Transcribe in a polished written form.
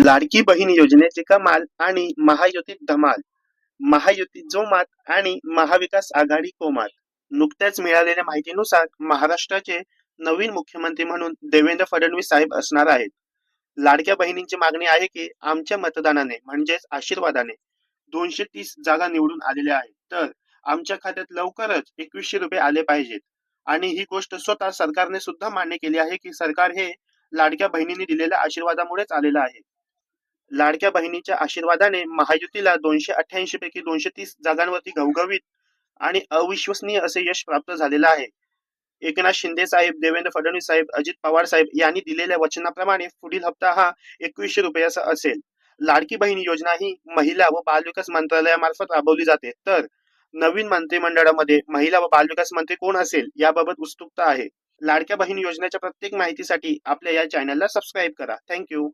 लाडकी बहीण योजनेचे कमाल आणि महायुतीत धमाल. महायुतीत जोमात आणि महाविकास आघाडी कोमात. नुकत्याच मिळालेल्या माहितीनुसार महाराष्ट्राचे नवीन मुख्यमंत्री म्हणून देवेंद्र फडणवीस साहेब असणार आहेत. लाडक्या बहिणींची मागणी आहे की आमच्या मतदानाने म्हणजेच आशीर्वादाने 230 जागा निवडून आलेल्या आहेत, तर आमच्या खात्यात लवकरच 2100 रुपये आले पाहिजेत. आणि ही गोष्ट स्वतः सरकारने सुद्धा मान्य केली आहे की सरकार हे लाडक्या बहिणींनी दिलेल्या आशीर्वादामुळेच आलेलं आहे. लाडक्या बहिणीच्या आशीर्वादाने महायुतीला 288 पैकी 230 जागांवरती घवघवीत आणि अविश्वसनीय असे यश प्राप्त झालेलं आहे. एकनाथ शिंदे साहेब, देवेंद्र फडणवीस साहेब, अजित पवार साहेब यांनी दिलेल्या वचनाप्रमाणे पुढील हप्ता हा 2100 रुपयाचा असेल. लाडकी बहीण योजना ही महिला व बालविकास मंत्रालयामार्फत राबवली जाते, तर नवीन मंत्रिमंडळामध्ये महिला व बालविकास मंत्री कोण असेल याबाबत उत्सुकता आहे. लाडक्या बहीण योजनेच्या प्रत्येक माहितीसाठी आपल्या या चॅनलला सबस्क्राईब करा. थँक्यू.